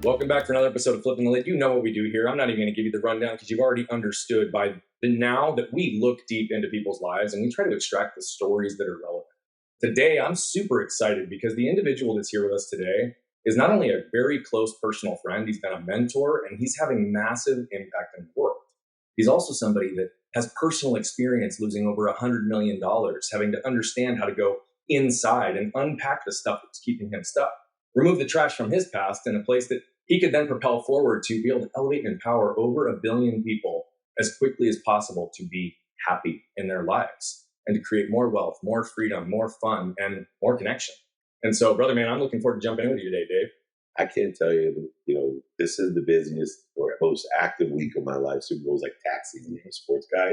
Welcome back for another episode of Flipping the Lid. You know what we do here. I'm not even going to give you the rundown because you've already understood by the now that we look deep into people's lives and we try to extract the stories that are relevant. Today, I'm super excited because the individual that's here with us today is not only a very close personal friend, he's been a mentor, and he's having massive impact in the world. He's also somebody that has personal experience losing over $100 million, having to understand how to go inside and unpack the stuff that's keeping him stuck. Remove the trash from his past in a place that he could then propel forward to be able to elevate and empower over 1 billion people as quickly as possible to be happy in their lives and to create more wealth, more freedom, more fun, and more connection. And so, brother, man, I'm looking forward to jumping in with you today, Dave. I can't tell you, this is the busiest or most active week of my life. Super Bowl's like taxi. I'm a sports guy,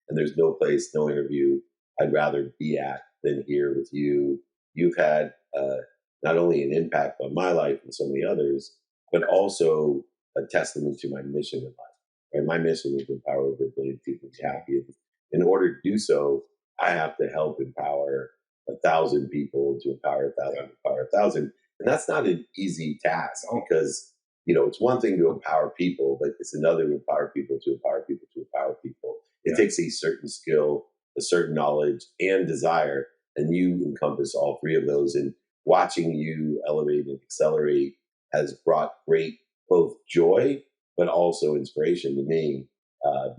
and there's no place, no interview I'd rather be at than here with you. You've had not only an impact on my life and so many others, but also a testament to my mission in life. Right? My mission is to empower over 1 billion people to be happy. In order to do so, I have to help empower 1,000 people to empower 1,000, empower 1,000. And that's not an easy task because, it's one thing to empower people, but it's another to empower people to empower people to empower people. It takes a certain skill, a certain knowledge, and desire, and you encompass all three of those. And watching you elevate and accelerate has brought great both joy, but also inspiration to me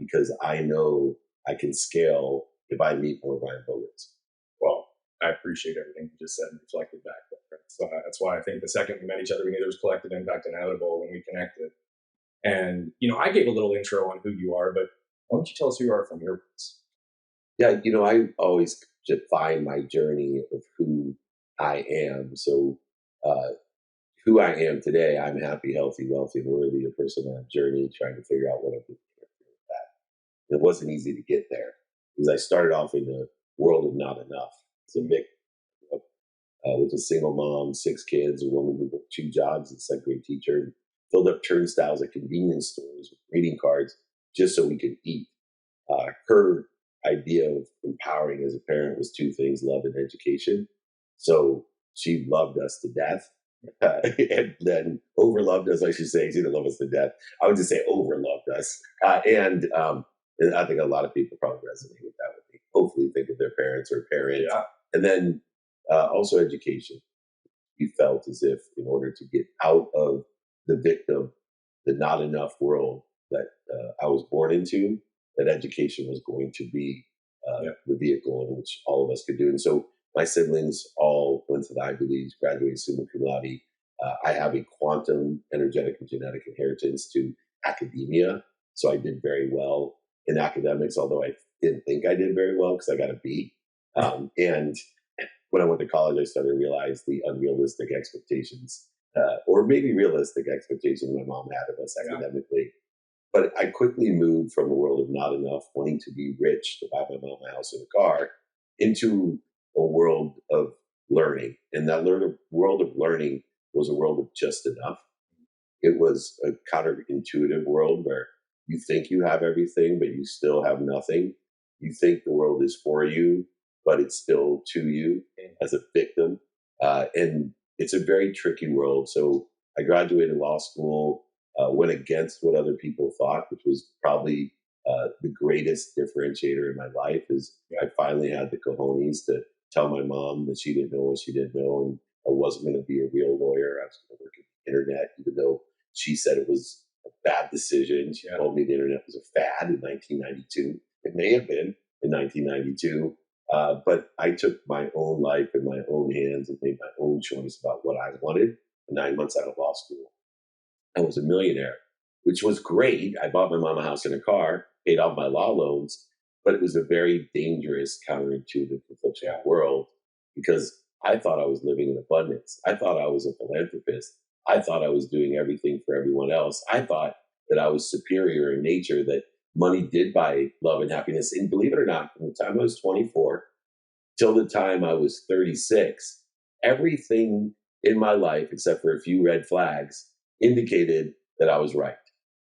because I know I can scale if I meet more Brian Bogans. Well, I appreciate everything you just said and reflected back. So that's why I think the second we met each other, we knew there was collective impact inevitable when we connected. And, I gave a little intro on who you are, but why don't you tell us who you are from your roots? Yeah, I always define my journey of who I am. So who I am today, I'm happy, healthy, wealthy, and worthy, a person on a journey trying to figure out what I'm doing with that. It wasn't easy to get there because I started off in the world of not enough. It's a big, with a single mom, 6 kids, a woman who worked 2 jobs, a second grade teacher, filled up turnstiles at convenience stores with greeting cards just so we could eat. Her idea of empowering as a parent was 2 things, love and education. So she loved us to death. And then overloved us, I should say. She didn't love us to death. I would just say overloved us. And I think a lot of people probably resonate with that with me. Hopefully think of their parents or parents. Yeah. And then also education. You felt as if in order to get out of the victim, the not enough world that I was born into, that education was going to be the vehicle in which all of us could do. And so my siblings all went to the Ivy Leagues, graduated summa cum laude. I have a quantum, energetic, and genetic inheritance to academia. So I did very well in academics, although I didn't think I did very well because I got a B. And when I went to college, I started to realize the unrealistic expectations, or maybe realistic expectations my mom had of us academically. But I quickly moved from the world of not enough, wanting to be rich, to buy my mom a house and a car, into a world of learning. And that world of learning was a world of just enough. It was a counterintuitive world where you think you have everything, but you still have nothing. You think the world is for you, but it's still to you as a victim. And it's a very tricky world. So I graduated law school, went against what other people thought, which was probably the greatest differentiator in my life is I finally had the cojones to tell my mom that she didn't know what she didn't know, and I wasn't going to be a real lawyer. I was going to work at the internet, even though she said it was a bad decision. She told me the internet was a fad in 1992. It may have been in 1992, but I took my own life in my own hands and made my own choice about what I wanted. 9 months out of law school, I was a millionaire, which was great. I bought my mom a house and a car, paid off my law loans, but it was a very dangerous, counterintuitive, conflictual world because I thought I was living in abundance. I thought I was a philanthropist. I thought I was doing everything for everyone else. I thought that I was superior in nature, that money did buy love and happiness. And believe it or not, from the time I was 24 till the time I was 36, everything in my life, except for a few red flags, indicated that I was right,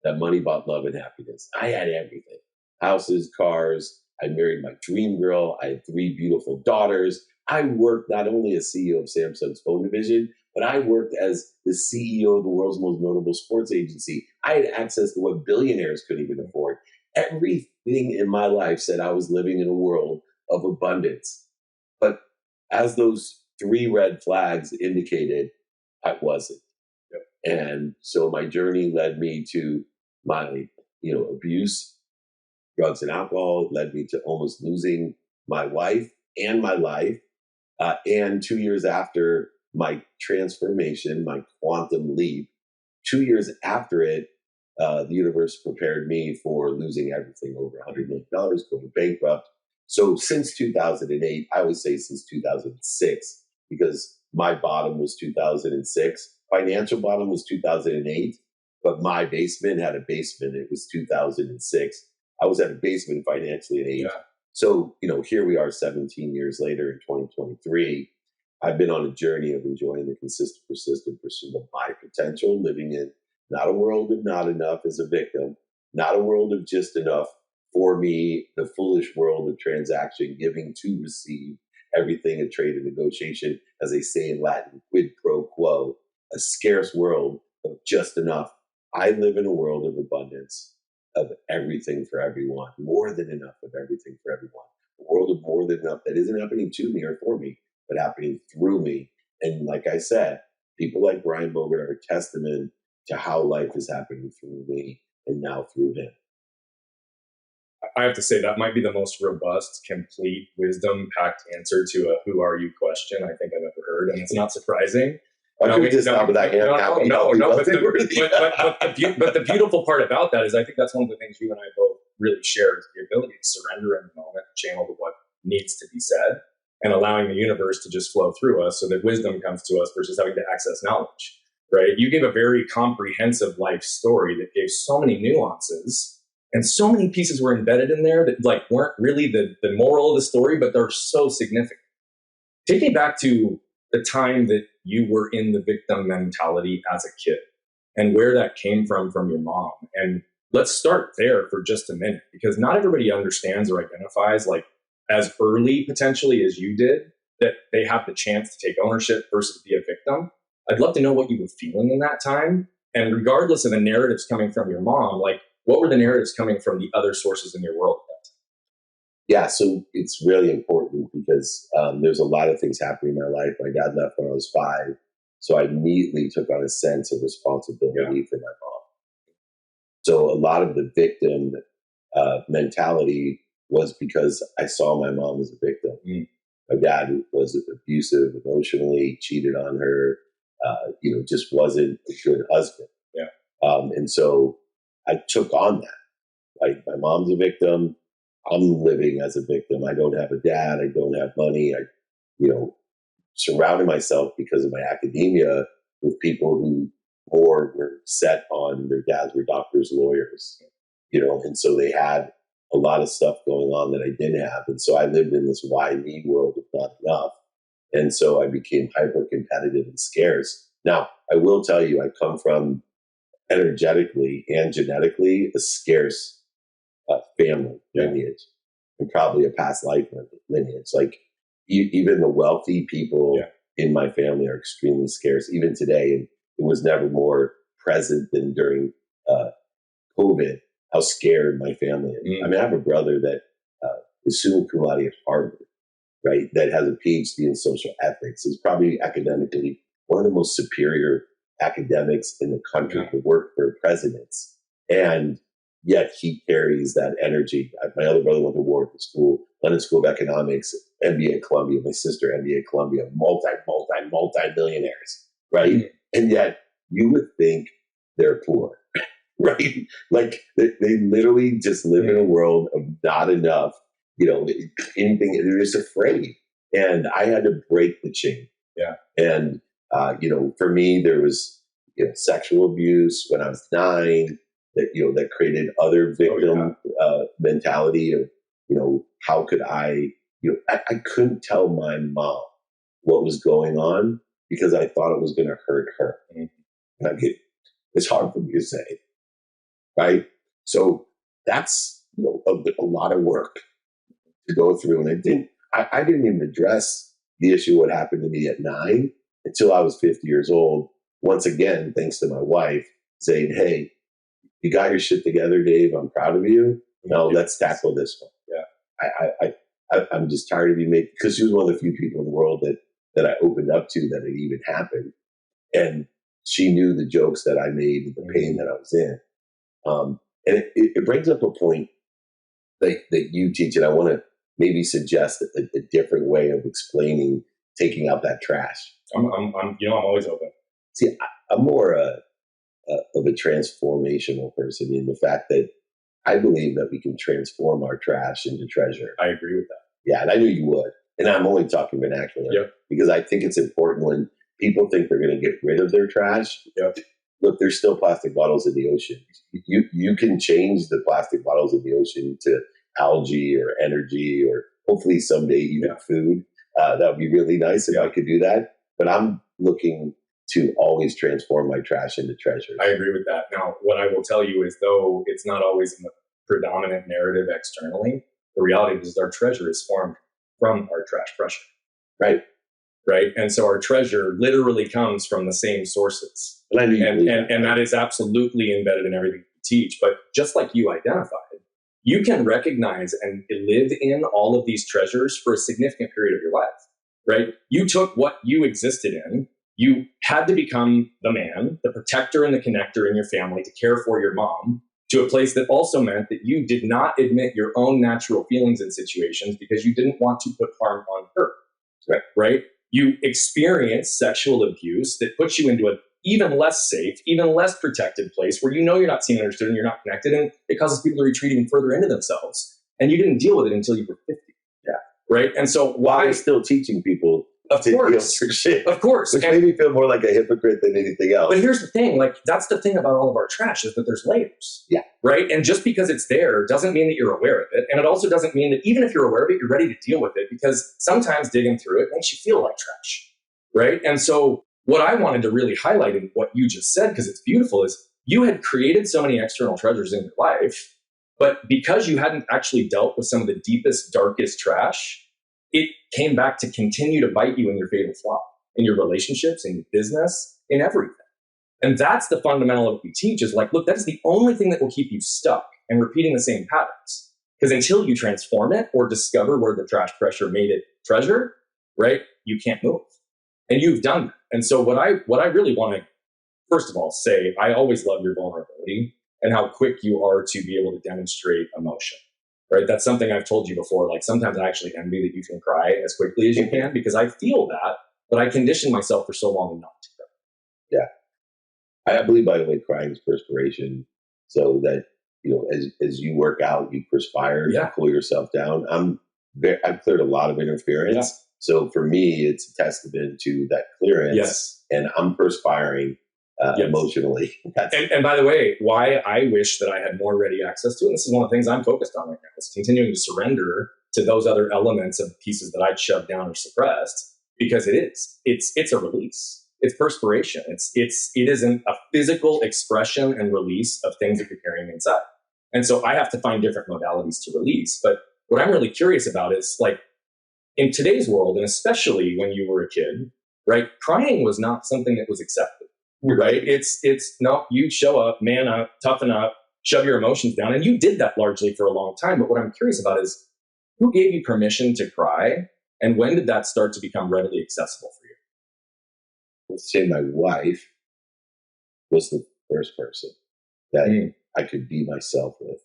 that money bought love and happiness. I had everything. Houses, cars. I married my dream girl. I had 3 beautiful daughters. I worked not only as CEO of Samsung's phone division, but I worked as the CEO of the world's most notable sports agency. I had access to what billionaires couldn't even afford. Everything in my life said I was living in a world of abundance. But as those 3 red flags indicated, I wasn't. Yep. And so my journey led me to my, abuse, drugs and alcohol. It led me to almost losing my wife and my life. And 2 years after my transformation, my quantum leap, 2 years after it, the universe prepared me for losing everything, over $100 million, going bankrupt. So since 2008, I would say since 2006, because my bottom was 2006. Financial bottom was 2008, but my basement had a basement. It was 2006. I was at a basement financially in 8. Yeah. So, here we are 17 years later in 2023. I've been on a journey of enjoying the consistent, persistent pursuit of my potential, living in not a world of not enough as a victim, not a world of just enough for me, the foolish world of transaction, giving to receive, everything a trade and negotiation, as they say in Latin, quid pro quo, a scarce world of just enough. I live in a world of abundance, of everything for everyone, more than enough of everything for everyone. A world of more than enough that isn't happening to me or for me, but happening through me. And like I said, people like Brian Bogart are a testament to how life is happening through me and now through him. I have to say that might be the most robust, complete, wisdom-packed answer to a "Who are you?" question I think I've ever heard, and it's not surprising. But the beautiful part about that is I think that's one of the things you and I both really shared, is the ability to surrender in the moment, channel to what needs to be said, and allowing the universe to just flow through us so that wisdom comes to us versus having to access knowledge, right? You gave a very comprehensive life story that gave so many nuances, and so many pieces were embedded in there that weren't really the moral of the story, but they're so significant. Take me back to the time that you were in the victim mentality as a kid and where that came from your mom. And let's start there for just a minute, because not everybody understands or identifies as early potentially as you did, that they have the chance to take ownership versus be a victim. I'd love to know what you were feeling in that time. And regardless of the narratives coming from your mom, what were the narratives coming from the other sources in your world? Yeah, so it's really important because there's a lot of things happening in my life. My dad left when I was 5, so I immediately took on a sense of responsibility for my mom. So a lot of the victim mentality was because I saw my mom as a victim. Mm. My dad was abusive emotionally, cheated on her, just wasn't a good husband. Yeah. And so I took on that. My mom's a victim. I'm living as a victim. I don't have a dad. I don't have money. I, surrounded myself because of my academia with people who more were set on their dads were doctors, lawyers, and so they had a lot of stuff going on that I didn't have. And so I lived in this why me world of not enough. And so I became hyper competitive and scarce. Now, I will tell you, I come from energetically and genetically a scarce family lineage, and probably a past life lineage. Even the wealthy people in my family are extremely scarce, even today. And it was never more present than during COVID, how scared my family is. Mm. I mean, I have a brother that is summa cum laude at Harvard, right? That has a PhD in social ethics. He's probably academically one of the most superior academics in the country to work for presidents. And yet he carries that energy. My other brother went to Wharton School, London School of Economics, MBA at Columbia, my sister MBA at Columbia, multi-millionaires, right? Mm-hmm. And yet you would think they're poor, right? They literally just live in a world of not enough, anything, they're just afraid. And I had to break the chain. Yeah. And, for me, there was, sexual abuse when I was 9, that created other victim mentality of, how could I couldn't tell my mom what was going on because I thought it was going to hurt her. Mm-hmm. It's hard for me to say, right? So that's, a lot of work to go through. And I didn't even address the issue, what happened to me at 9, until I was 50 years old. Once again, thanks to my wife saying, "Hey, you got your shit together, Dave. I'm proud of you. Now let's tackle this one." Yeah. I'm just tired of you making, because she was one of the few people in the world that I opened up to that it even happened. And she knew the jokes that I made and the pain that I was in. And it brings up a point that you teach, and I want to maybe suggest a different way of explaining taking out that trash. I'm always open. See, I'm more of a transformational person in the fact that I believe that we can transform our trash into treasure. I agree with that. Yeah, and I knew you would. And I'm only talking vernacular because I think it's important when people think they're going to get rid of their trash. Look, there's still plastic bottles in the ocean. You can change the plastic bottles in the ocean to algae or energy, or hopefully someday even food. That would be really nice if I could do that. But I'm looking to always transform my trash into treasures. I agree with that. Now, what I will tell you is, though it's not always in the predominant narrative externally, the reality is our treasure is formed from our trash pressure. Right. And so our treasure literally comes from the same sources. And that is absolutely embedded in everything we teach. But just like you identified, you can recognize and live in all of these treasures for a significant period of your life, right? You took what you existed in. You had to become the man, the protector and the connector in your family to care for your mom, to a place that also meant that you did not admit your own natural feelings in situations because you didn't want to put harm on her, right? You experienced sexual abuse that puts you into an even less safe, even less protected place where you know you're not seen and understood and you're not connected, and it causes people to retreat even further into themselves. And you didn't deal with it until you were 50. Right? And so why... I'm still teaching people of course, shit. Of course. Which made me feel more like a hypocrite than anything else. But here's the thing, like, that's the thing about all of our trash, is that there's layers. Right? And just because it's there doesn't mean that you're aware of it. And it also doesn't mean that even if you're aware of it, you're ready to deal with it, because sometimes digging through it makes you feel like trash. Right? And so what I wanted to really highlight in what you just said, because it's beautiful, is you had created so many external treasures in your life, but because you hadn't actually dealt with some of the deepest, darkest trash, it came back to continue to bite you in your fatal flaw, in your relationships, in your business, in everything. And that's the fundamental of what we teach, is like, look, that is the only thing that will keep you stuck and repeating the same patterns. Because until you transform it or discover where the trash pressure made it treasure, right, you can't move. And you've done that. And so what I really want to, first of all, say, I always love your vulnerability and how quick you are to be able to demonstrate emotion. Right? That's something I've told you before. Like, sometimes I actually envy that you can cry as quickly as you can, because I feel that, but I conditioned myself for so long not to cry. I believe, by the way, crying is perspiration. So that, as you work out, you perspire, you cool yourself down. I've cleared a lot of interference. So for me, it's a testament to that clearance. And I'm perspiring emotionally. And by the way, why I wish that I had more ready access to, and this is one of the things I'm focused on right now, is continuing to surrender to those other elements of pieces that I'd shoved down or suppressed, because it's a release. It's perspiration. It isn't a physical expression and release of things that you're carrying inside. And so I have to find different modalities to release. But what I'm really curious about is, like, in today's world, and especially when you were a kid, right, crying was not something that was accepted. Right? It's no, you show up, man up, toughen up, shove your emotions down. And you did that largely for a long time. But what I'm curious about is, who gave you permission to cry? And when did that start to become readily accessible for you? Let's say my wife was the first person that I could be myself with,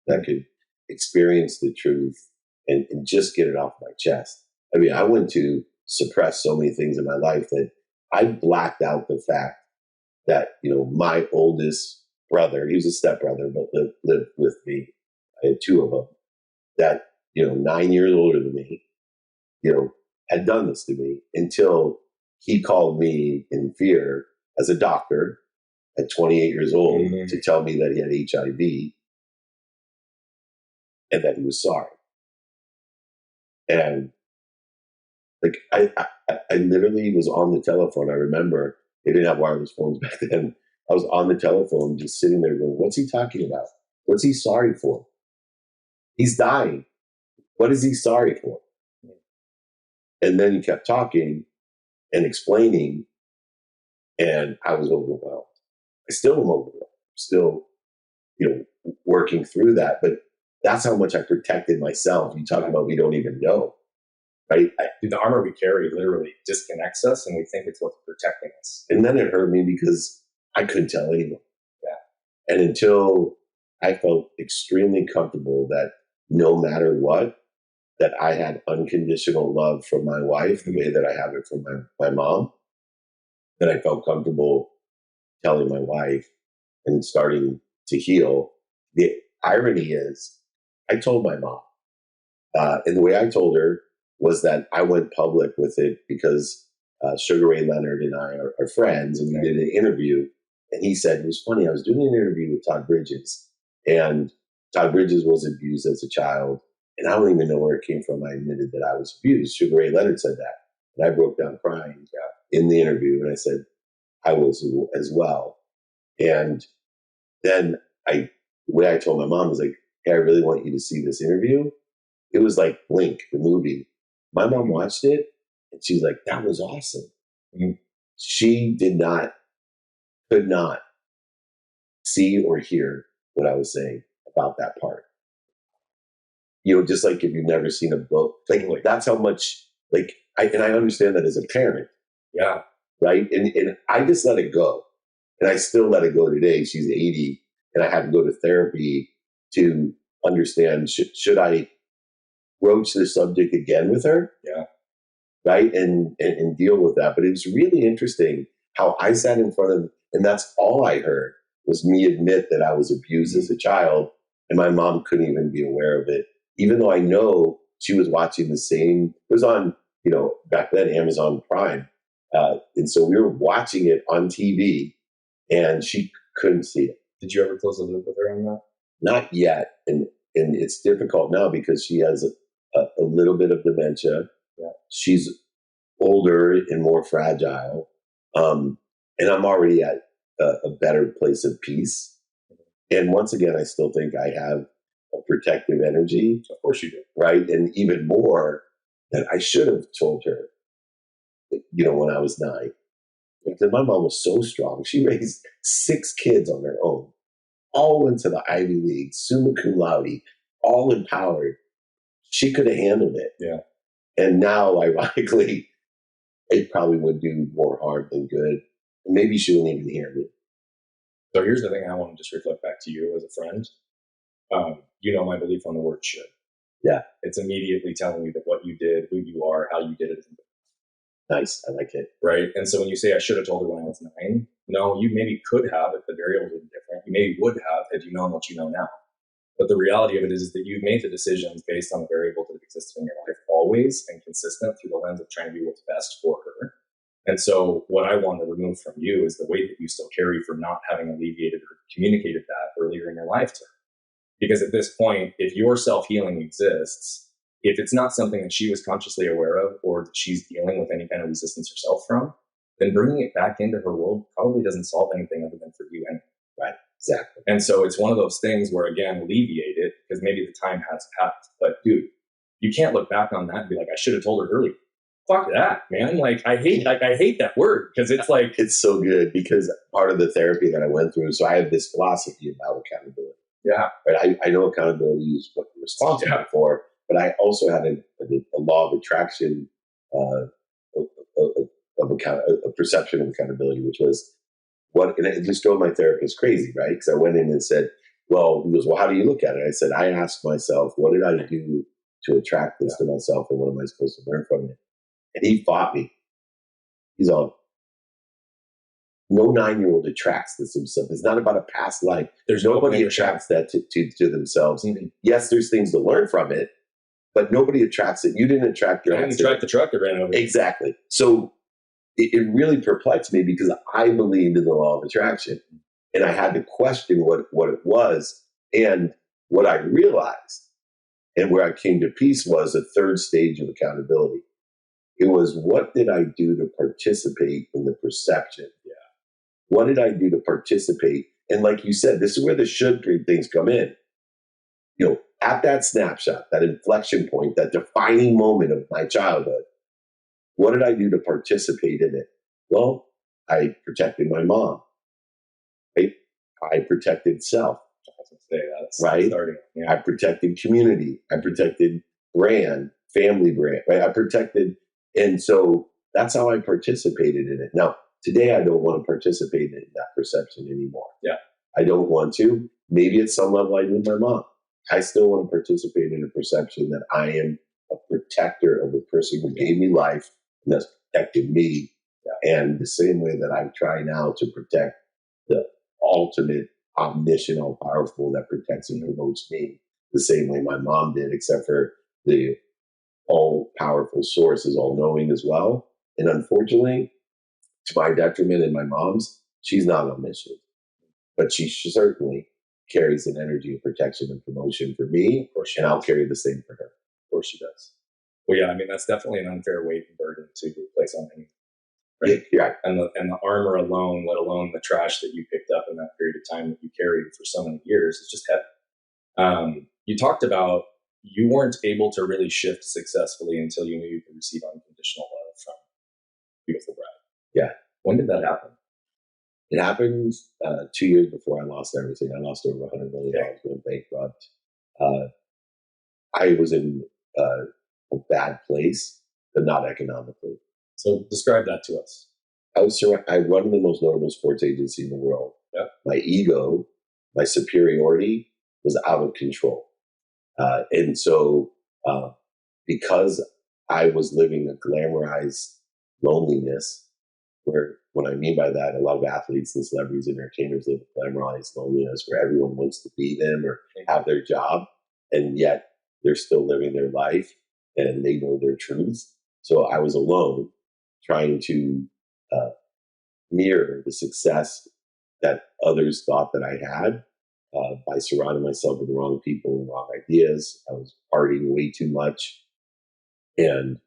that could experience the truth and just get it off my chest. I mean, I went to suppress so many things in my life that I blacked out the fact that, my oldest brother, he was a stepbrother, but lived with me. I had two of them that, 9 years older than me, had done this to me, until he called me in fear as a doctor at 28 years old to tell me that he had HIV and that he was sorry. And like, I literally was on the telephone. I remember they didn't have wireless phones back then. I was on the telephone just sitting there going, what's he talking about? What's he sorry for? He's dying. What is he sorry for? And then he kept talking. and explaining, and I was overwhelmed. I still am overwhelmed. Still, working through that. But that's how much I protected myself. You talk about we don't even know, right? Dude, the armor we carry literally disconnects us, and we think it's what's protecting us. And then it hurt me because I couldn't tell anyone. Yeah. And until I felt extremely comfortable that no matter what, that I had unconditional love from my wife, the way that I have it from my mom, that I felt comfortable telling my wife and starting to heal. The irony is, I told my mom. And the way I told her was that I went public with it because Sugar Ray Leonard and I are friends, and we did an interview. And he said, it was funny, I was doing an interview with Todd Bridges, and Todd Bridges was abused as a child. And I don't even know where it came from. I admitted that I was abused. Sugar Ray Leonard said that. And I broke down crying in the interview. And I said, I was as well. And then the way I told my mom was like, hey, I really want you to see this interview. It was like Blink, the movie. My mom watched it, and she's like, that was awesome. Mm-hmm. She could not see or hear what I was saying about that part. Just like if you've never seen a book, like that's how much, I understand that as a parent. Yeah. Right. And I just let it go. And I still let it go today. She's 80, and I had to go to therapy to understand, should I broach the subject again with her? Yeah. Right. And deal with that. But it was really interesting how I sat in front of, and that's all I heard was me admit that I was abused as a child, and my mom couldn't even be aware of it, even though I know she was watching the same. It was on, back then, Amazon Prime. And so we were watching it on TV, and she couldn't see it. Did you ever close the loop with her on that? Not yet. And it's difficult now because she has a little bit of dementia. Yeah. She's older and more fragile. And I'm already at a better place of peace. And once again, I still think I have a protective energy. Of course you do. Right. And even more that I should have told her, when I was 9. Because my mom was so strong. She raised 6 kids on her own. All went to the Ivy League, summa cum laude, all empowered. She could have handled it. Yeah. And now, ironically, it probably would do more harm than good. Maybe she wouldn't even hear me. So here's the thing I want to just reflect back to you as a friend. My belief on the word should. Yeah. It's immediately telling you that what you did, who you are, how you did it. Nice. I like it. Right. And so when you say I should have told her when I was 9, no, you maybe could have if the variables were different. You maybe would have had you known what you know now. But the reality of it is that you've made the decisions based on the variables that have existed in your life always and consistent through the lens of trying to do what's best for her. And so what I want to remove from you is the weight that you still carry for not having alleviated or communicated that earlier in your life to her. Because at this point, if your self-healing exists, if it's not something that she was consciously aware of or that she's dealing with any kind of resistance herself from, then bringing it back into her world probably doesn't solve anything other than for you anyway. Right. Exactly. And so it's one of those things where, again, alleviate it because maybe the time has passed. But dude, you can't look back on that and be like, I should have told her earlier. Fuck that, man. I hate that word because it's like, it's so good because part of the therapy that I went through. So I have this philosophy about accountability. Yeah. Right. I know accountability is what you're responsible for, but I also had a law of attraction, a perception of accountability, which was and it just drove my therapist crazy, right? Because I went in and said, he goes, well, how do you look at it? I said, I asked myself, what did I do to attract this to myself, and what am I supposed to learn from it? And he fought me. He's all, no 9-year-old attracts this himself. It's not about a past life. There's nobody attracts that to themselves. Mm-hmm. Yes, there's things to learn from it, but nobody attracts it. You didn't attract your accident. You didn't attract the truck that ran over. Exactly. So it really perplexed me because I believed in the law of attraction, and I had to question what it was. And what I realized and where I came to peace was a third stage of accountability. It was, what did I do to participate in the perception? Yeah. What did I do to participate? And like you said, this is where the should things come in. At that snapshot, that inflection point, that defining moment of my childhood, what did I do to participate in it? Well, I protected my mom. Right? I protected self. I was gonna say that's right? starting. Yeah. I protected community. I protected brand, family brand. Right? I protected, and so that's how I participated in it. Now, today I don't want to participate in that perception anymore. Yeah. I don't want to. Maybe at some level I do my mom. I still want to participate in a perception that I am a protector of the person who gave me life and that's protected me. Yeah. And the same way that I try now to protect the ultimate omniscient, all powerful that protects and promotes me, the same way my mom did, except for the all powerful source is all knowing as well. And unfortunately, to my detriment and my mom's, she's not omniscient, but she certainly carries an energy of protection and promotion for me, and I'll carry the same for her. Of course she does. Well, yeah, I mean, that's definitely an unfair weight and burden to place on anyone. Right? Yeah. And the armor alone, let alone the trash that you picked up in that period of time that you carried for so many years, is just heavy. You talked about you weren't able to really shift successfully until you knew you could receive unconditional love from beautiful bride. Yeah. When did that happen? It happened 2 years before I lost everything. I lost over $100 million, went bankrupt. I was in a bad place, but not economically. So describe that to us. I run the most notable sports agency in the world. Yep. My ego, my superiority was out of control. And so because I was living a glamorized loneliness, where what I mean by that, a lot of athletes and celebrities and entertainers live a glamorized loneliness where everyone wants to be them or have their job, and yet they're still living their life and they know their truth. So I was alone trying to mirror the success that others thought that I had by surrounding myself with the wrong people and wrong ideas. I was partying way too much and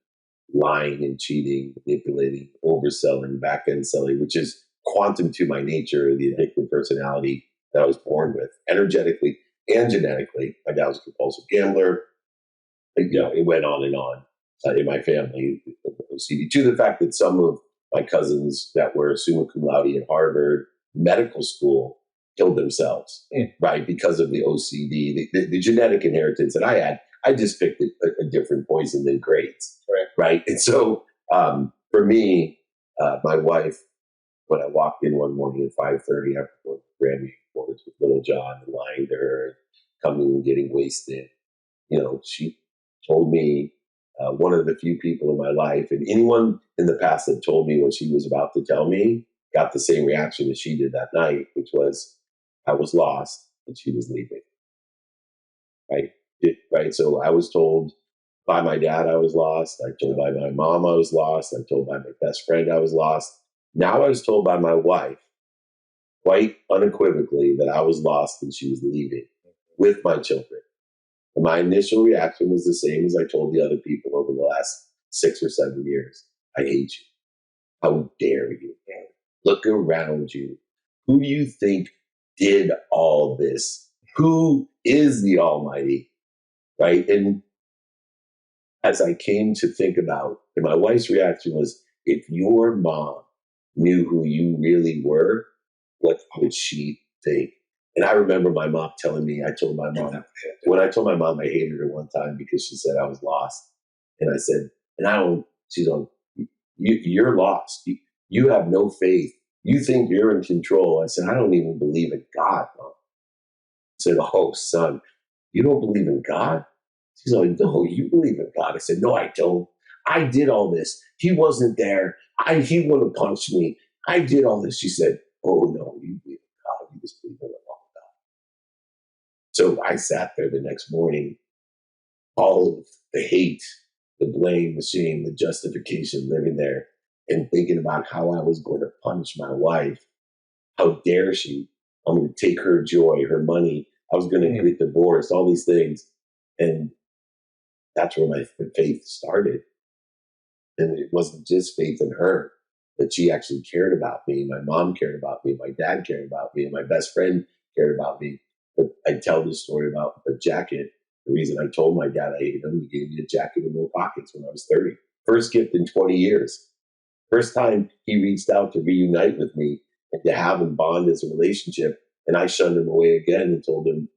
lying and cheating, manipulating, overselling, back-end selling, which is quantum to my nature, the addictive personality that I was born with, energetically and genetically. My dad was a compulsive gambler. It went on and on in my family, OCD, to the fact that some of my cousins that were summa cum laude at Harvard medical school killed themselves, right, because of the OCD, the genetic inheritance that I had. I just picked a different poison than grades, right? And so for me, my wife, when I walked in one morning at 5:30 after going to Grammy Awards with Little John and lying to her, coming and getting wasted, she told me one of the few people in my life, and anyone in the past that told me what she was about to tell me got the same reaction as she did that night, which was I was lost and she was leaving, right? So I was told by my dad I was lost. I told by my mom I was lost. I told by my best friend I was lost. Now I was told by my wife, quite unequivocally, that I was lost and she was leaving with my children. And my initial reaction was the same as I told the other people over the last 6 or 7 years. I hate you. How dare you? Look around you. Who do you think did all this? Who is the Almighty? Right? And as I came to think about, and my wife's reaction was, if your mom knew who you really were, what would she think? And I remember my mom telling me, when I told my mom I hated her one time because she said I was lost. And I said, she's on, you're lost. You have no faith. You think you're in control. I said, I don't even believe in God, Mom. I said, oh, son, you don't believe in God? She's like, no, you believe in God. I said, no, I don't. I did all this. He wasn't there. He wouldn't have punched me. I did all this. She said, oh, no, you believe in God. You just believe in the wrong God. So I sat there the next morning, all of the hate, the blame, the shame, the justification, living there and thinking about how I was going to punish my wife. How dare she? I'm going to take her joy, her money. I was going to get divorced, all these things. And that's where my faith started. And it wasn't just faith in her, but she actually cared about me. My mom cared about me. My dad cared about me. And my best friend cared about me. But I tell this story about the jacket. The reason I told my dad I hated him, he gave me a jacket with no pockets when I was 30. First gift in 20 years. First time he reached out to reunite with me and to have him bond as a relationship. And I shunned him away again and told him,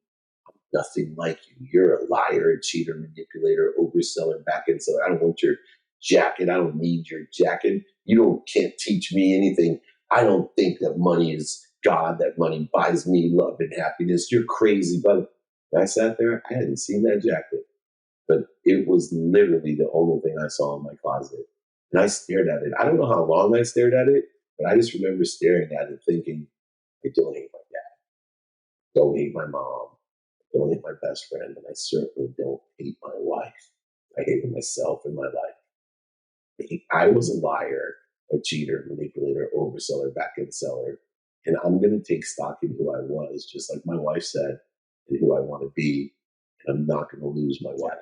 I'm nothing like you. You're a liar, a cheater, manipulator, overseller, back-end seller. I don't want your jacket. I don't need your jacket. Can't teach me anything. I don't think that money is God, that money buys me love and happiness. You're crazy. But I sat there, I hadn't seen that jacket. But it was literally the only thing I saw in my closet. And I stared at it. I don't know how long I stared at it, but I just remember staring at it thinking, I don't hate my dad. Don't hate my mom. Don't hate my best friend. And I certainly don't hate my wife. I hated myself in my life. I was a liar, a cheater, manipulator, overseller, back-end seller. And I'm going to take stock in who I was, just like my wife said, and who I want to be. And I'm not going to lose my wife.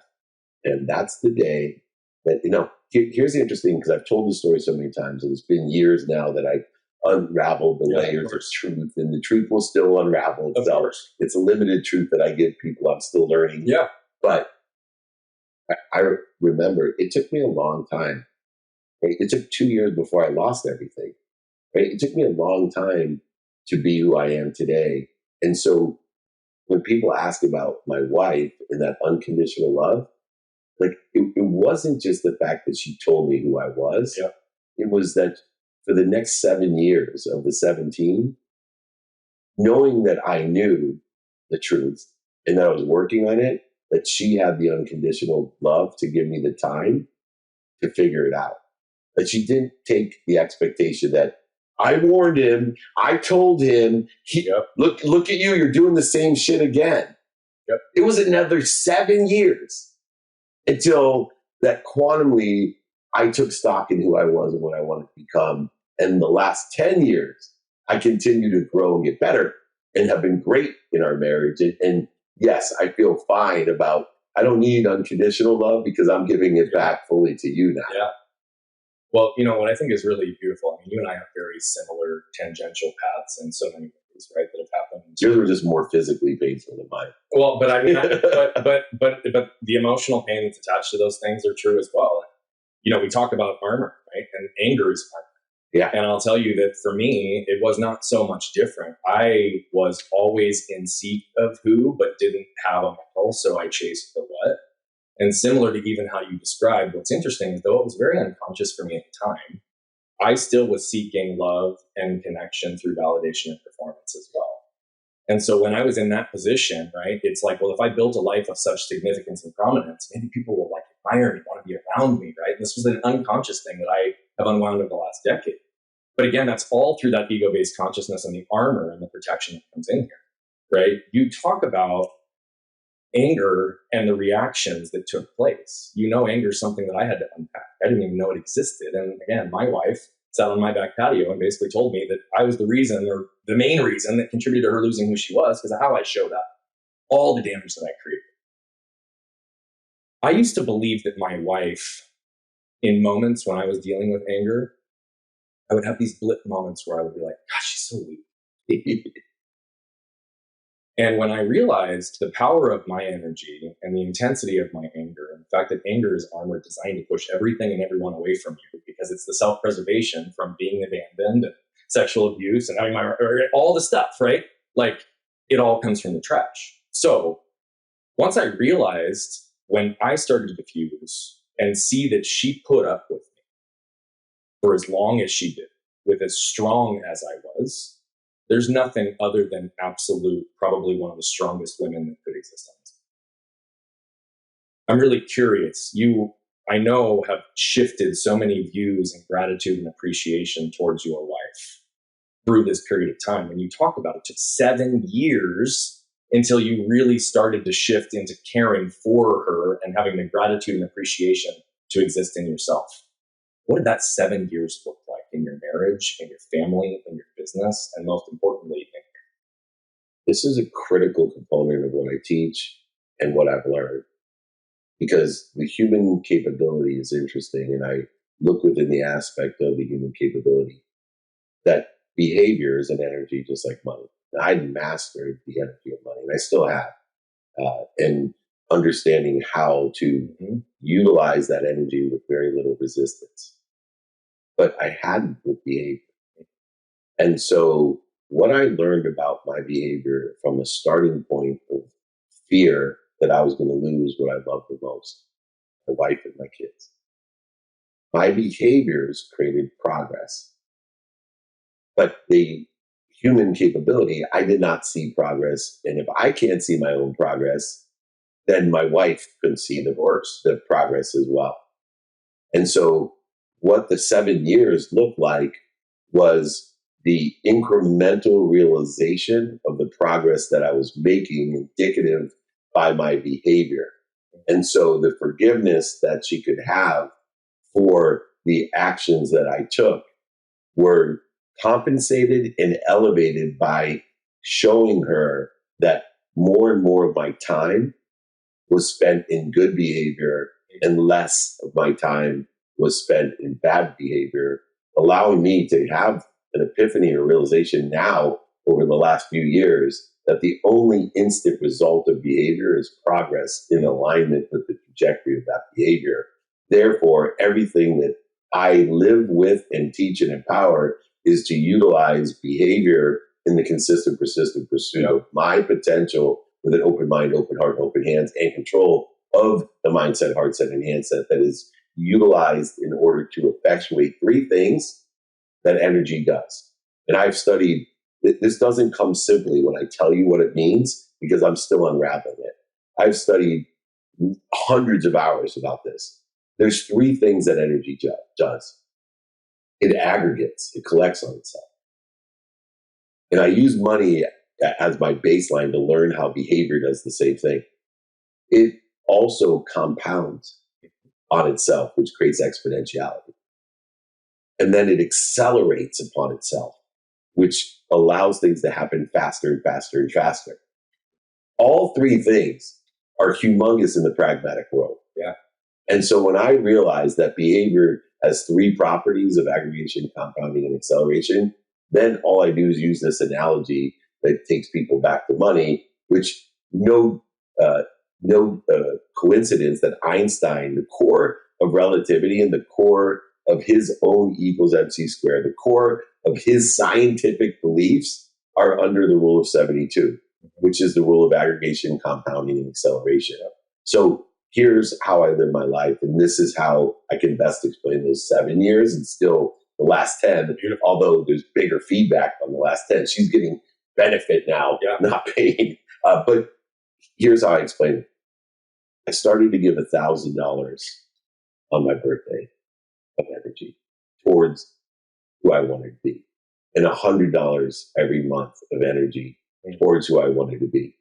And that's the day that, here's the interesting, because I've told this story so many times, and it's been years now that I've unraveled the layers of truth, and the truth will still unravel itself. It's a limited truth that I give people. I'm still learning. Yeah. But I remember it took me a long time. Right? It took 2 years before I lost everything. Right? It took me a long time to be who I am today. And so when people ask about my wife and that unconditional love, like it wasn't just the fact that she told me who I was. Yeah. It was that for the next 7 years of the 17, knowing that I knew the truth and that I was working on it, that she had the unconditional love to give me the time to figure it out. That she didn't take the expectation that I warned him, I told him, look at you, you're doing the same shit again. Yep. It was another 7 years until that quantumly I took stock in who I was and what I wanted to become. And the last 10 years, I continue to grow and get better and have been great in our marriage. And yes, I feel fine about, I don't need unconditional love because I'm giving it back fully to you now. Yeah. Well, what I think is really beautiful, you and I have very similar tangential paths in so many ways, right, that have happened. Yours were just more physically painful than mine. Well, but but the emotional pain that's attached to those things are true as well. We talk about armor, right? And anger is armor. Yeah. And I'll tell you that for me, it was not so much different. I was always in seek of who, but didn't have a model, so I chased the what. And similar to even how you described, what's interesting is though it was very unconscious for me at the time, I still was seeking love and connection through validation and performance as well. And so when I was in that position, right, it's like, well, if I built a life of such significance and prominence, maybe people will admire me, want to be around me, right? This was an unconscious thing that I have unwound over the last decade. But again, that's all through that ego-based consciousness and the armor and the protection that comes in here, right? You talk about anger and the reactions that took place. Anger is something that I had to unpack. I didn't even know it existed. And again, my wife sat on my back patio and basically told me that I was the reason, or the main reason, that contributed to her losing who she was because of how I showed up, all the damage that I created. I used to believe that my wife, in moments when I was dealing with anger, I would have these blip moments where I would be like, gosh, she's so weak. And when I realized the power of my energy and the intensity of my anger, and the fact that anger is armor designed to push everything and everyone away from you, because it's the self-preservation from being abandoned and sexual abuse and having all the stuff, right? Like it all comes from the trash. So once I realized, when I started to diffuse and see that she put up with me for as long as she did, with as strong as I was, there's nothing other than absolute, probably one of the strongest women that could exist on this. I'm really curious. You, I know, have shifted so many views and gratitude and appreciation towards your wife through this period of time. When you talk about it, took 7 years until you really started to shift into caring for her and having the gratitude and appreciation to exist in yourself. What did that 7 years look like in your marriage, in your family, in your business, and most importantly, in here? This is a critical component of what I teach and what I've learned, because the human capability is interesting, and I look within the aspect of the human capability that behavior is an energy just like money. I mastered the energy of money, and I still have. And understanding how to utilize that energy with very little resistance. But I hadn't with behavior. And so what I learned about my behavior from a starting point of fear that I was going to lose what I loved the most, my wife and my kids. My behaviors created progress. But the human capability, I did not see progress. And if I can't see my own progress, then my wife couldn't see the progress as well. And so what the 7 years looked like was the incremental realization of the progress that I was making, indicative by my behavior. And so the forgiveness that she could have for the actions that I took were compensated and elevated by showing her that more and more of my time was spent in good behavior and less of my time was spent in bad behavior, allowing me to have an epiphany or realization now over the last few years that the only instant result of behavior is progress in alignment with the trajectory of that behavior. Therefore, everything that I live with and teach and empower is to utilize behavior in the consistent, persistent pursuit of my potential with an open mind, open heart, open hands, and control of the mindset, heart set, and handset that is utilized in order to effectuate three things that energy does. And I've studied, this doesn't come simply when I tell you what it means, because I'm still unraveling it. I've studied hundreds of hours about this. There's three things that energy does. It aggregates, it collects on itself. And I use money as my baseline to learn how behavior does the same thing. It also compounds on itself, which creates exponentiality. And then it accelerates upon itself, which allows things to happen faster and faster and faster. All three things are humongous in the pragmatic world. Yeah. And so when I realized that behavior has three properties of aggregation, compounding, and acceleration, then all I do is use this analogy that takes people back to money, which no coincidence that Einstein, the core of relativity and the core of his own E equals MC squared, the core of his scientific beliefs are under the rule of 72, which is the rule of aggregation, compounding, and acceleration. So here's how I live my life. And this is how I can best explain those 7 years and still the last 10, although there's bigger feedback on the last 10. She's getting benefit now, not pain. But here's how I explain it. I started to give $1,000 on my birthday of energy towards who I wanted to be, and $100 every month of energy towards who I wanted to be,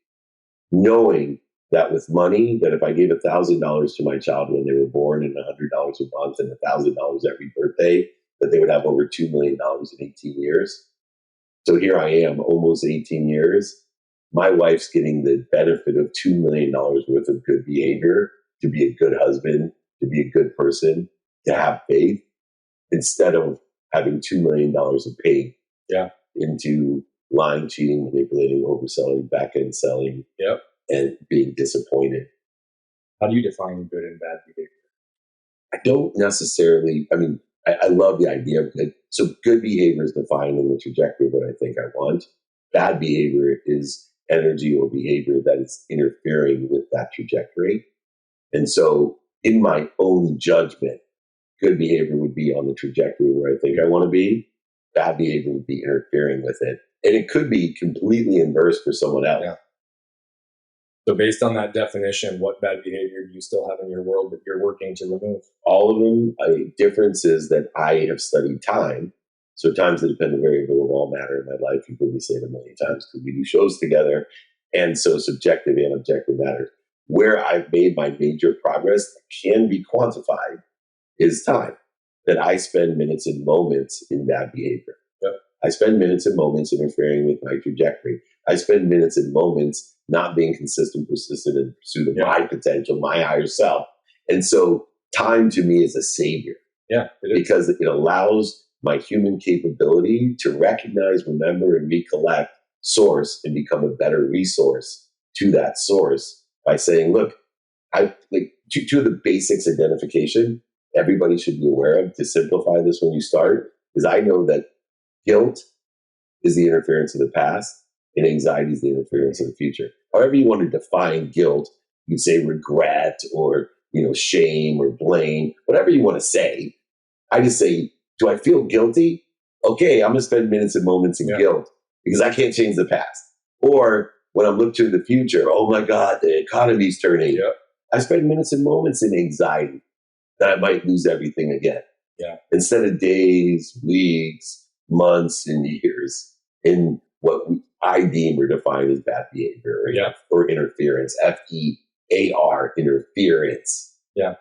knowing that with money, that if I gave $1,000 to my child when they were born and $100 a month and $1,000 every birthday, that they would have over $2 million in 18 years. So here I am, almost 18 years. My wife's getting the benefit of $2 million worth of good behavior, to be a good husband, to be a good person, to have faith, instead of having $2 million of pain into lying, cheating, manipulating, overselling, back-end selling, and being disappointed. How do you define good and bad behavior? I don't necessarily, I love the idea of good. So good behavior is defined in the trajectory of what I think I want. Bad behavior is energy or behavior that is interfering with that trajectory. And so in my own judgment, good behavior would be on the trajectory where I think I want to be. Bad behavior would be interfering with it. And it could be completely inverse for someone else. Yeah. So based on that definition, what bad behavior do you still have in your world that you're working to remove? All of them. Difference is that I have studied time. So time's the dependent variable of all matter in my life. You've heard me say it a million times because we do shows together. And so subjective and objective matters. Where I've made my major progress that can be quantified is time. That I spend minutes and moments in bad behavior. Yep. I spend minutes and moments interfering with my trajectory. I spend minutes and moments not being consistent, persistent in pursuit of my potential, my higher self. And so time to me is a savior. Yeah, it is. Because it allows my human capability to recognize, remember, and recollect source and become a better resource to that source by saying, look, I like two of the basics identification everybody should be aware of to simplify this when you start is I know that guilt is the interference of the past and anxiety is the interference of the future. However you want to define guilt, you'd say regret or, shame or blame, whatever you want to say. I just say, do I feel guilty? Okay, I'm going to spend minutes and moments in guilt because I can't change the past. Or when I'm looking to the future, oh my God, the economy's turning. Yep. I spend minutes and moments in anxiety that I might lose everything again. Yeah. Instead of days, weeks, months, and years in what I deem or define as bad behavior or interference, FEAR, interference. Yeah.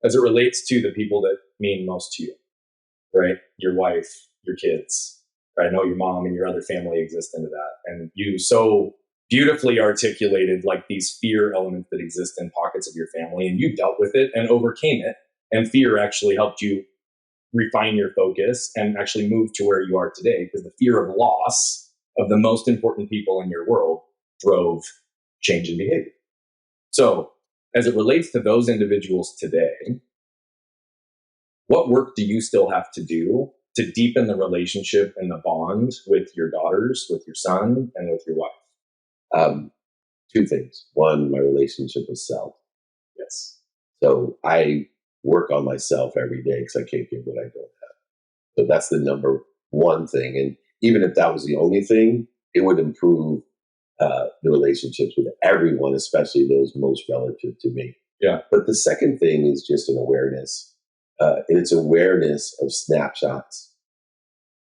As it relates to the people that mean most to you, right? Your wife, your kids, right? I know your mom and your other family exist into that. And you so beautifully articulated like these fear elements that exist in pockets of your family, and you dealt with it and overcame it. And fear actually helped you refine your focus and actually move to where you are today, because the fear of loss of the most important people in your world drove change in behavior. So as it relates to those individuals today, what work do you still have to do to deepen the relationship and the bond with your daughters, with your son, and with your wife? Two things. One, my relationship with self. Yes. So I work on myself every day because I can't give what I don't have. So that's the number one thing. And even if that was the only thing, it would improve the relationships with everyone, especially those most relative to me. Yeah. But the second thing is just an awareness. And it's awareness of snapshots.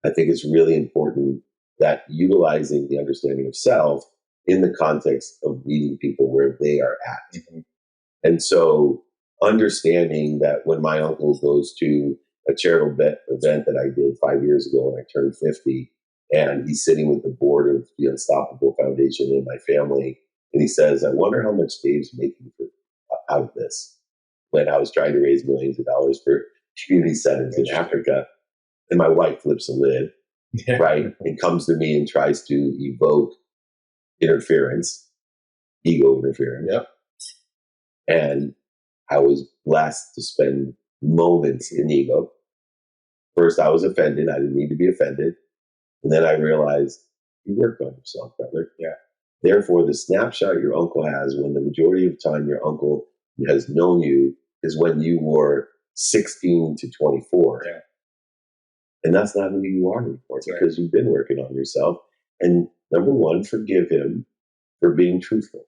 I think it's really important that utilizing the understanding of self in the context of meeting people where they are at. Mm-hmm. And so understanding that when my uncle goes to a charitable event that I did 5 years ago when I turned 50, and he's sitting with the board of the Unstoppable Foundation and my family, and he says, I wonder how much Dave's making out of this, when I was trying to raise millions of dollars for community centers in Africa. And my wife flips a lid, right, and comes to me and tries to evoke interference, ego interference. Yep. And I was blessed to spend moments in ego. First, I was offended. I didn't need to be offended. And then I realized, you worked on yourself, brother. Yeah. Therefore, the snapshot your uncle has when the majority of the time your uncle has known you is when you were 16 to 24. Yeah. And that's not who you are anymore because you've been working on yourself. And number one, forgive him for being truthful,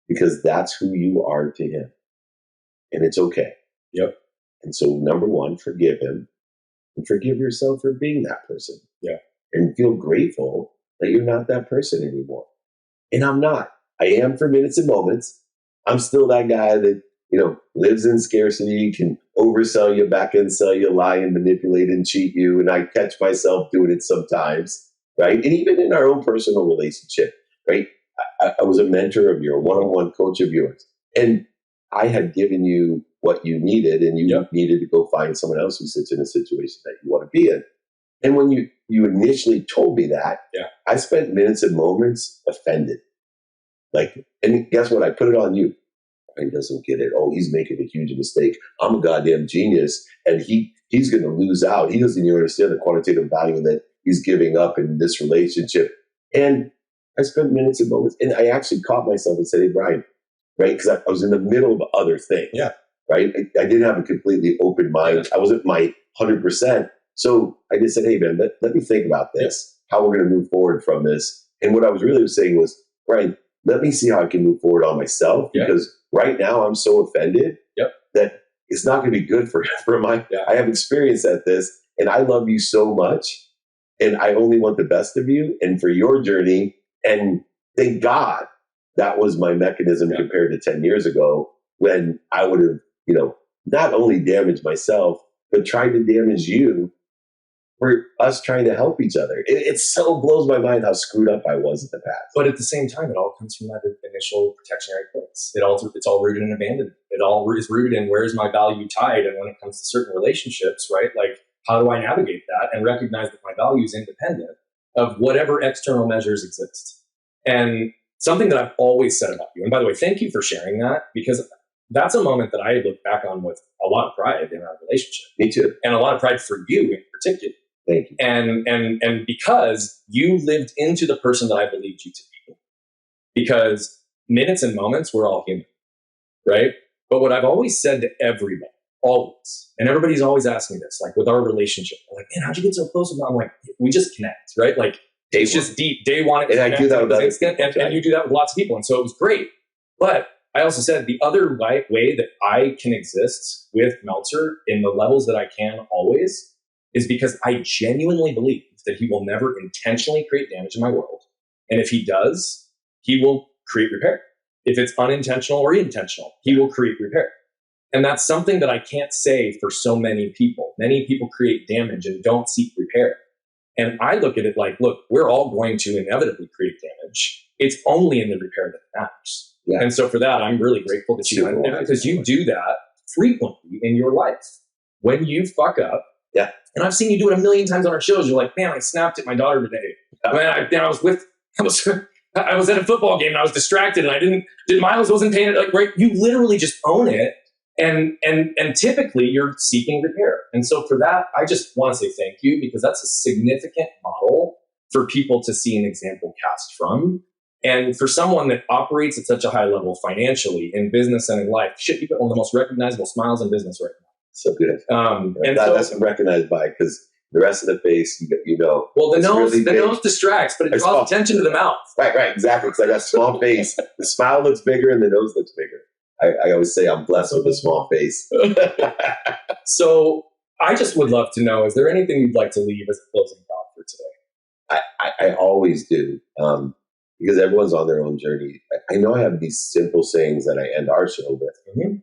because that's who you are to him. And it's okay. Yep. And so number one, forgive him and forgive yourself for being that person. Yeah. And feel grateful that you're not that person anymore. And I'm not. I am for minutes and moments. I'm still that guy that, lives in scarcity, can oversell you, back end sell you, lie and manipulate and cheat you. And I catch myself doing it sometimes, right? And even in our own personal relationship, right? I was a mentor of yours, one-on-one coach of yours. And I had given you what you needed, and you needed to go find someone else who sits in a situation that you want to be in. And when you initially told me that, I spent minutes and moments offended. And guess what? I put it on you. He doesn't get it. Oh, he's making a huge mistake. I'm a goddamn genius, and he's going to lose out. He doesn't even understand the quantitative value that he's giving up in this relationship. And I spent minutes and moments, and I actually caught myself and said, hey, Brian, right? Because I was in the middle of other things, right? I didn't have a completely open mind. I wasn't my 100%. So I just said, hey, man, let me think about this, how we're going to move forward from this. And what I was really saying was, Brian, let me see how I can move forward on myself, because right now I'm so offended that it's not going to be good for my, I have experience at this, and I love you so much, and I only want the best of you and for your journey. And thank God that was my mechanism compared to 10 years ago, when I would have, not only damaged myself, but tried to damage you for us trying to help each other. It so blows my mind how screwed up I was in the past. But at the same time, it all comes from that initial protectionary place. It's all rooted in abandonment. It all is rooted in where is my value tied, and when it comes to certain relationships, right? Like, how do I navigate that and recognize that my value is independent of whatever external measures exist? And something that I've always said about you, and by the way, thank you for sharing that, because that's a moment that I look back on with a lot of pride in our relationship. Me too. And a lot of pride for you in particular. Thank you. And because you lived into the person that I believed you to be. Because minutes and moments, we're all human, right? But what I've always said to everybody, always, and everybody's always asking me this, like with our relationship, they're like, man, how'd you get so close? I'm like, we just connect, right? Like it's just deep. Day one, and I do that with other people, and you do that with lots of people, and so it was great. But I also said the other way that I can exist with Meltzer in the levels that I can always is because I genuinely believe that he will never intentionally create damage in my world, and if he does, he will create repair. If it's unintentional or intentional, he will create repair. And that's something that I can't say for so many people. Many people create damage and don't seek repair. And I look at it like, look, we're all going to inevitably create damage. It's only in the repair that matters. Yeah. And so for that, I'm really grateful that you went there because you do that frequently in your life. When you fuck up, yeah. And I've seen you do it a million times on our shows. You're like, man, I snapped at my daughter today. I was at a football game and I was distracted and Miles wasn't paying it. Like, right? You literally just own it. And typically you're seeking repair. And so for that, I just want to say thank you because that's a significant model for people to see an example cast from. And for someone that operates at such a high level financially in business and in life, shit, you got one of the most recognizable smiles in business right now. So good. And that's recognized by because the rest of the face, you know. Well, the nose distracts, but it draws attention to the mouth. Right, exactly. Because I got a small face. The smile looks bigger and the nose looks bigger. I always say I'm blessed with a small face. So I just would love to know, is there anything you'd like to leave as a closing thought for today? I always do, because everyone's on their own journey. I know I have these simple sayings that I end our show with. Mm-hmm.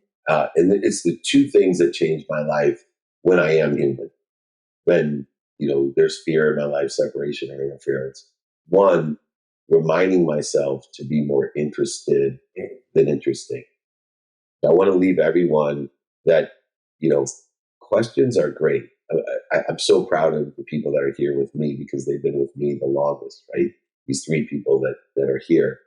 And it's the two things that changed my life when I am human. When, there's fear in my life, separation or interference. One, reminding myself to be more interested than interesting. I want to leave everyone that, questions are great. I'm so proud of the people that are here with me because they've been with me the longest, right? These three people that are here.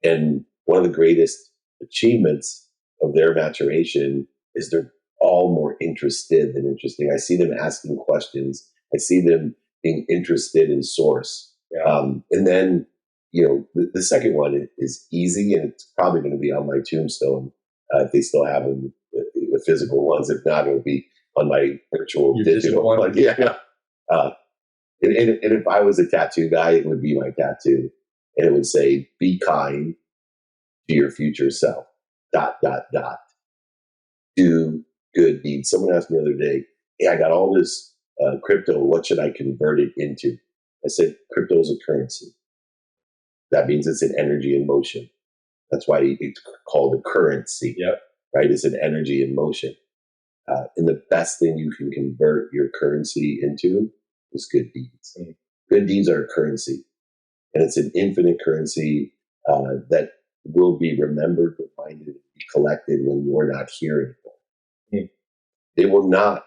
And one of the greatest achievements of their maturation is they're all more interested than interesting. I see them asking questions. I see them being interested in source. Yeah. And then, the second one is easy, and it's probably going to be on my tombstone if they still have them, the physical ones. If not, it'll be on my virtual digital one. Yeah. And if I was a tattoo guy, it would be my tattoo. And it would say, be kind to your future self, ... Do good deeds. Someone asked me the other day, hey, I got all this crypto. What should I convert it into? I said, crypto is a currency. That means it's an energy in motion. That's why it's called a currency. Yep. Right? It's an energy in motion. And the best thing you can convert your currency into is good deeds. Mm. Good deeds are a currency. And it's an infinite currency that will be remembered, reminded, and be collected when you're not here anymore. Mm. They will not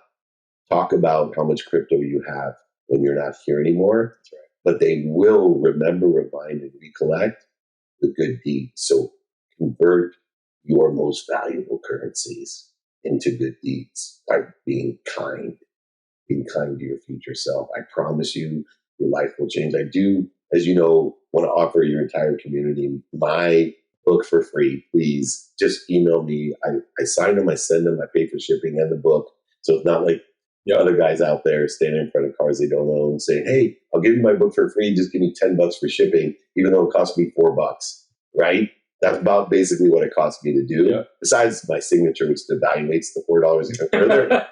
talk about how much crypto you have when you're not here anymore. That's right. But they will remember, remind, and recollect the good deeds. So convert your most valuable currencies into good deeds by being kind to your future self. I promise you, your life will change. I do, as you know, want to offer your entire community my book for free. Please just email me. I sign them, I send them, I pay for shipping and the book. So it's not like other guys out there standing in front of cars they don't own saying, hey, I'll give you my book for free. Just give me $10 for shipping, even though it cost me $4, right? That's about basically what it cost me to do. Yeah. Besides my signature, which devaluates the $4 even further.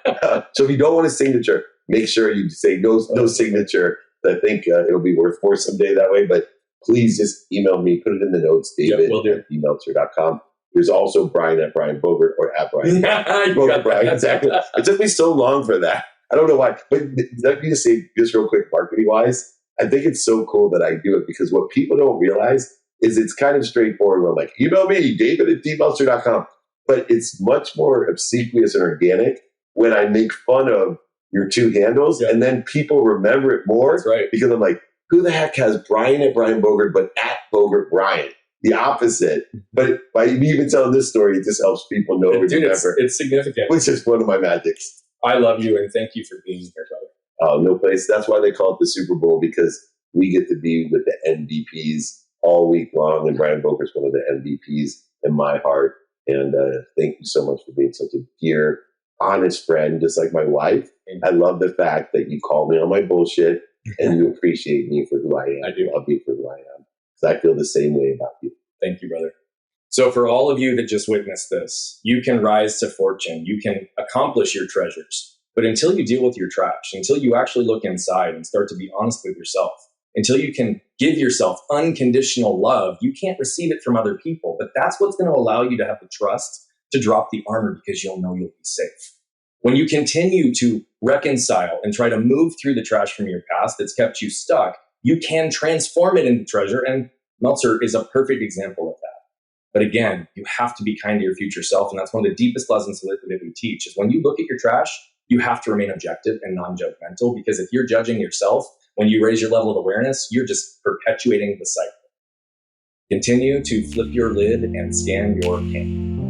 So if you don't want a signature, make sure you say no signature. I think it'll be worth more someday that way. But please just email me, put it in the notes, David at dmeltzer.com. There's also Brian at Brian Bogert or at Brian. Bogert Brian, exactly. It took me so long for that. I don't know why. But let me just say, just real quick, marketing-wise, I think it's so cool that I do it because what people don't realize is it's kind of straightforward. I'm like, email me, David at dmeltzer.com. But it's much more obsequious and organic when I make fun of your two handles, and then people remember it more. That's right. Because I'm like, who the heck has Brian at Brian Bogert, but at Bogert Brian? the opposite. But by me even telling this story, it just helps people know and remember. It's significant. Which is one of my magics. I love you and thank you for being here, brother. No place. That's why they call it the Super Bowl, because we get to be with the MVPs all week long. And Brian Boker's one of the MVPs in my heart. And thank you so much for being such a dear, honest friend, just like my wife. I love the fact that you call me on my bullshit and you appreciate me for who I am. I do. Love me for who I am. Because I feel the same way about you. Thank you, brother. So for all of you that just witnessed this, you can rise to fortune. You can accomplish your treasures. But until you deal with your trash, until you actually look inside and start to be honest with yourself, until you can give yourself unconditional love, you can't receive it from other people. But that's what's going to allow you to have the trust to drop the armor, because you'll know you'll be safe. When you continue to reconcile and try to move through the trash from your past that's kept you stuck, you can transform it into treasure. And Meltzer is a perfect example of that. But again, you have to be kind to your future self. And that's one of the deepest lessons that we teach, is when you look at your trash, you have to remain objective and non-judgmental, because if you're judging yourself, when you raise your level of awareness, you're just perpetuating the cycle. Continue to flip your lid and scan your king.